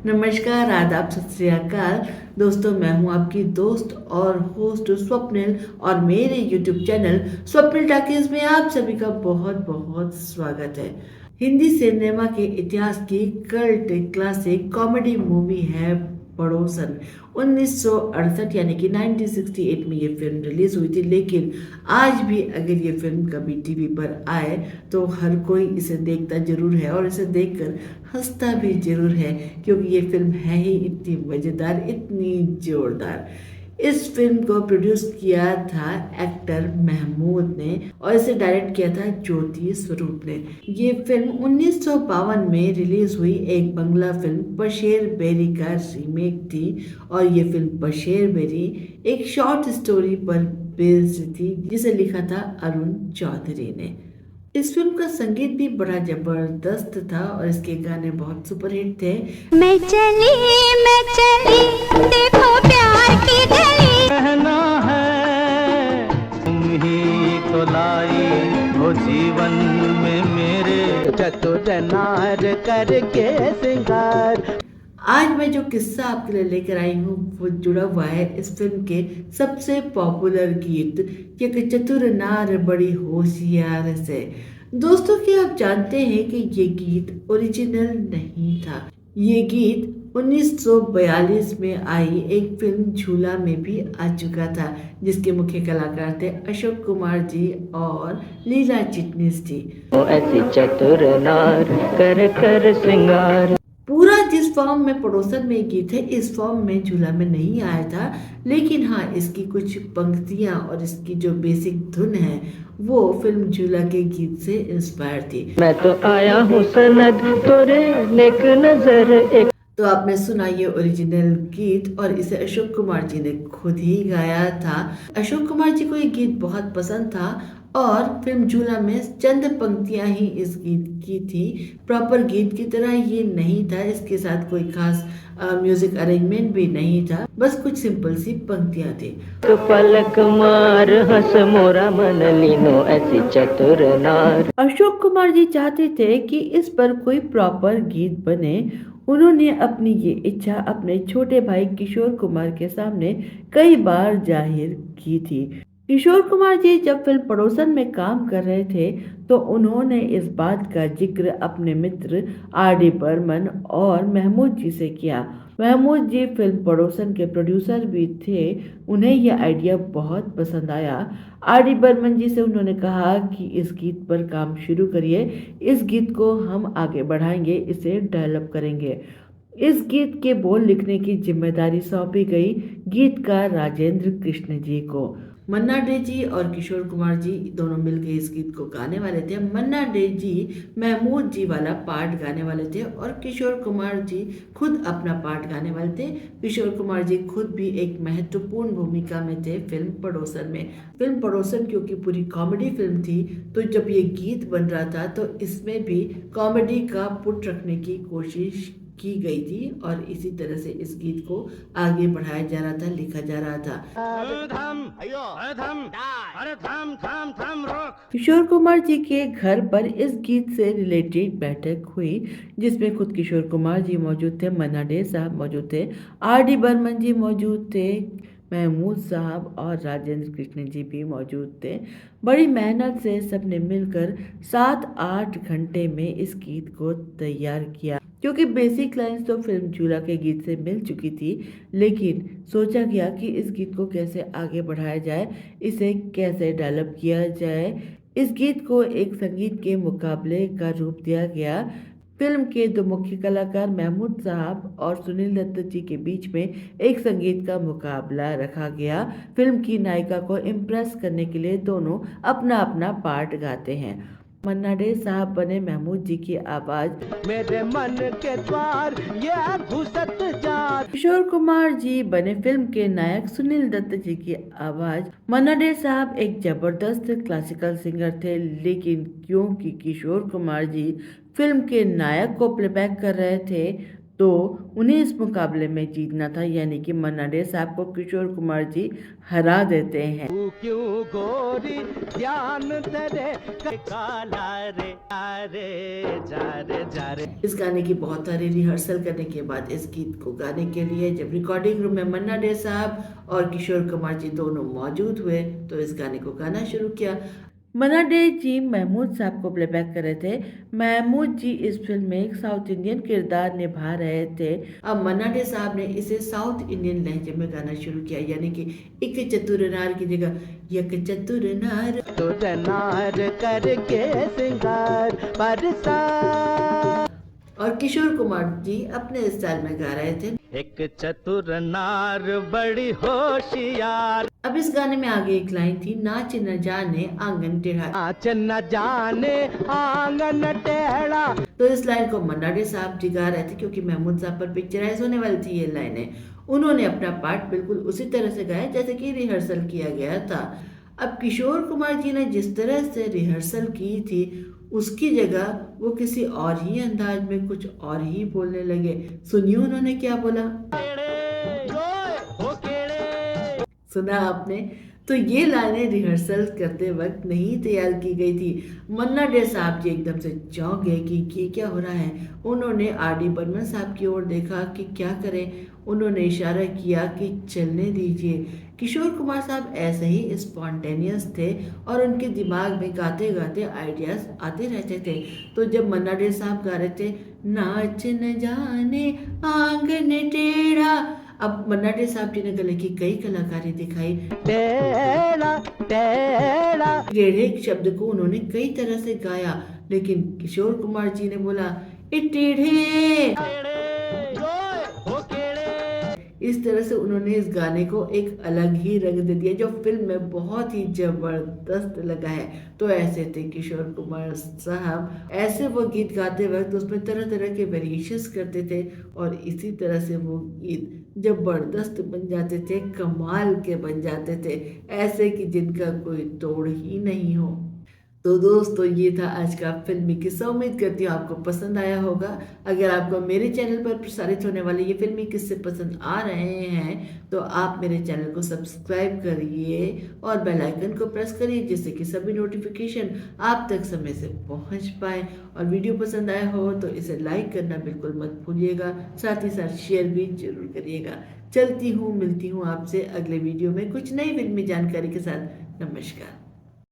नमस्कार, आदाब, सत श्री अकाल। दोस्तों, मैं हूं आपकी दोस्त और होस्ट स्वप्निल और मेरे यूट्यूब चैनल स्वप्निल टॉकीज में आप सभी का बहुत बहुत स्वागत है। हिंदी सिनेमा के इतिहास की कल्ट क्लासिक कॉमेडी मूवी है पड़ोसन। 1968 यानी कि 1968 में ये फिल्म रिलीज हुई थी, लेकिन आज भी अगर ये फिल्म कभी टीवी पर आए तो हर कोई इसे देखता जरूर है और इसे देखकर हंसता भी जरूर है, क्योंकि ये फिल्म है ही इतनी मज़ेदार, इतनी जोरदार। इस फिल्म को प्रोड्यूस किया था एक्टर महमूद ने और इसे डायरेक्ट किया था ज्योति स्वरूप ने। ये फिल्म 1952 में रिलीज हुई एक बंगला फिल्म पशेर बेरी का रीमेक थी और ये फिल्म पशेर बेरी एक शॉर्ट स्टोरी पर बेस्ड थी जिसे लिखा था अरुण चौधरी ने। इस फिल्म का संगीत भी बड़ा जबरदस्त था और इसके गाने बहुत सुपरहिट थे। मैं चली देखो प्यार की गली कहना है तुम ही तो लाई हो जीवन में मेरे चतुर नार करके सिंगार। आज मैं जो किस्सा आपके लिए लेकर आई हूँ वो जुड़ा हुआ है इस फिल्म के सबसे पॉपुलर गीत एक चतुर नार बड़ी होशियार से। दोस्तों, क्या आप जानते हैं कि ये गीत ओरिजिनल नहीं था। ये गीत 1942 में आई एक फिल्म झूला में भी आ चुका था, जिसके मुख्य कलाकार थे अशोक कुमार जी और लीला चिटनिस जी। ऐसी चतुर नार कर कर सिंगार। पूरा जिस फॉर्म में पड़ोसन में गीत है, इस फॉर्म में झूला में नहीं आया था, लेकिन हाँ, इसकी कुछ पंक्तियां और इसकी जो बेसिक धुन है वो फिल्म झूला के गीत से इंस्पायर थी। मैं तो आया हूँ सनद तोरे नेक नजर एक। तो आपने सुना ये ओरिजिनल गीत और इसे अशोक कुमार जी ने खुद ही गाया था। अशोक कुमार जी को ये गीत बहुत पसंद था और फिल्म झूला में चंद पंक्तियां ही इस गीत की थी। प्रॉपर गीत की तरह ये नहीं था, इसके साथ कोई खास म्यूजिक अरेंजमेंट भी नहीं था, बस कुछ सिंपल सी पंक्तियां थी। तो पलक मार हंस मोरा मन लीनो ऐसी चतुर नार। अशोक कुमार जी चाहते थे कि इस पर कोई प्रॉपर गीत बने। उन्होंने अपनी ये इच्छा अपने छोटे भाई किशोर कुमार के सामने कई बार जाहिर की थी। किशोर कुमार जी जब फिल्म पड़ोसन में काम कर रहे थे तो उन्होंने इस बात का जिक्र अपने मित्र R.D. बर्मन और महमूद जी से किया। महमूद जी फिल्म पड़ोसन के प्रोड्यूसर भी थे, उन्हें यह आइडिया बहुत पसंद आया। R.D. बर्मन जी से उन्होंने कहा कि इस गीत पर काम शुरू करिए, इस गीत को हम आगे बढ़ाएंगे, इसे डेवलप करेंगे। इस गीत के बोल लिखने की जिम्मेदारी सौंपी गई गीतकार राजेंद्र कृष्ण जी को। मन्ना डे जी और किशोर कुमार जी दोनों मिलकर इस गीत को गाने वाले थे। मन्ना डे जी महमूद जी वाला पार्ट गाने वाले थे और किशोर कुमार जी खुद अपना पार्ट गाने वाले थे। किशोर कुमार जी खुद भी एक महत्वपूर्ण भूमिका में थे फिल्म पड़ोसन में। फिल्म पड़ोसन क्योंकि पूरी कॉमेडी फिल्म थी, तो जब ये गीत बन रहा था तो इसमें भी कॉमेडी का पुट रखने की कोशिश की गई थी और इसी तरह से इस गीत को आगे बढ़ाया जा रहा था, लिखा जा रहा था। किशोर कुमार जी के घर पर इस गीत से रिलेटेड बैठक हुई, जिसमें खुद किशोर कुमार जी मौजूद थे, मन्ना डे साहब मौजूद थे, R.D. बर्मन जी मौजूद थे, महमूद साहब और राजेंद्र कृष्ण जी भी मौजूद थे। बड़ी मेहनत से सबने मिलकर 7-8 घंटे में इस गीत को तैयार किया, क्योंकि बेसिक लाइंस तो फिल्म झूला के गीत से मिल चुकी थी, लेकिन सोचा गया कि इस गीत को कैसे आगे बढ़ाया जाए, इसे कैसे डेवलप किया जाए। इस गीत को एक संगीत के मुकाबले का रूप दिया गया। फिल्म के दो मुख्य कलाकार महमूद साहब और सुनील दत्त जी के बीच में एक संगीत का मुकाबला रखा गया। फिल्म की नायिका को इम्प्रेस करने के लिए दोनों अपना अपना पार्ट गाते हैं। मन्ना डे साहब बने महमूद जी की आवाज, मेरे मन के द्वार ये घुसत जा। किशोर कुमार जी बने फिल्म के नायक सुनील दत्त जी की आवाज। मन्ना डे साहब एक जबरदस्त क्लासिकल सिंगर थे, लेकिन क्योंकि किशोर कुमार जी फिल्म के नायक को प्लेबैक कर रहे थे तो उन्हें इस मुकाबले में जीतना था, यानी कि मन्ना डे साहब को किशोर कुमार जी हरा देते हैं। तू क्यों गोरी ध्यान तेरे काला रे जा रे। इस गाने की बहुत सारी रिहर्सल करने के बाद इस गीत को गाने के लिए जब रिकॉर्डिंग रूम में मन्ना डे साहब और किशोर कुमार जी दोनों मौजूद हुए तो इस गाने को गाना शुरू किया। मन्ना डे जी महमूद साहब को प्लेबैक कर रहे थे। महमूद जी इस फिल्म में एक साउथ इंडियन किरदार निभा रहे थे। अब मन्ना डे साहब ने इसे साउथ इंडियन लहजे में गाना शुरू किया, यानी कि एक चतुर नार की जगह यक चतुर नार करके सिंगार बरसा। और किशोर कुमार जी अपने स्टाइल में गा रहे थे। एक चतुर नार बड़ी होशियार। अब इस गाने में आगे एक लाइन थी, नाच न जाने आंगन टेढ़ा। नाच न जाने आंगन टेढ़ा। तो इस लाइन को मन्ना डे साहब जी गा रहे थे क्योंकि महमूद साहब पर पिक्चराइज होने वाली थी ये लाइनें। उन्होंने अपना पार्ट बिल्कुल उसी तरह से गाया जैसे कि रिहर्सल किया गया था। अब किशोर कुमार जी ने जिस तरह से रिहर्सल की थी उसकी जगह वो किसी और ही अंदाज में कुछ और ही बोलने लगे। सुनिए उन्होंने क्या बोला। सुना आपने? तो ये लाइनें रिहर्सल करते वक्त नहीं तैयार की गई थी। मन्ना डे साहब जी एकदम से चौंक गए कि ये क्या हो रहा है। उन्होंने आर.डी. बर्मन साहब की ओर देखा कि क्या करें। उन्होंने इशारा किया कि चलने दीजिए। किशोर कुमार साहब ऐसे ही स्पॉन्टेनियस थे और उनके दिमाग में गाते गाते आइडियाज आते रहते थे। तो जब मन्ना डे साहब गा रहे थे नाच न जाने आंगन टेढ़ा, अब मन्ना डे साहब जी ने गले की कई कलाकारी दिखाई। टेढ़ा टेढ़ा टेढ़े शब्द को उन्होंने कई तरह से गाया, लेकिन किशोर कुमार जी ने बोला ए टेढ़े। इस तरह से उन्होंने इस गाने को एक अलग ही रंग दे दिया जो फिल्म में बहुत ही जबरदस्त लगा है। तो ऐसे थे किशोर कुमार साहब, ऐसे वो गीत गाते वक्त उसमें तरह तरह के वेरिएशंस करते थे और इसी तरह से वो गीत जबरदस्त बन जाते थे, कमाल के बन जाते थे, ऐसे कि जिनका कोई तोड़ ही नहीं हो। तो दोस्तों ये था आज का फिल्मी किस्सा। उम्मीद करती हूँ आपको पसंद आया होगा। अगर आपको मेरे चैनल पर प्रसारित होने वाले ये फिल्मी किस्से पसंद आ रहे हैं तो आप मेरे चैनल को सब्सक्राइब करिए और बेल आइकन को प्रेस करिए जिससे कि सभी नोटिफिकेशन आप तक समय से पहुंच पाए। और वीडियो पसंद आया हो तो इसे लाइक करना बिल्कुल मत भूलिएगा, साथ ही साथ शेयर भी जरूर करिएगा। चलती हूँ, मिलती हूँ आपसे अगले वीडियो में कुछ नई फिल्मी जानकारी के साथ। नमस्कार।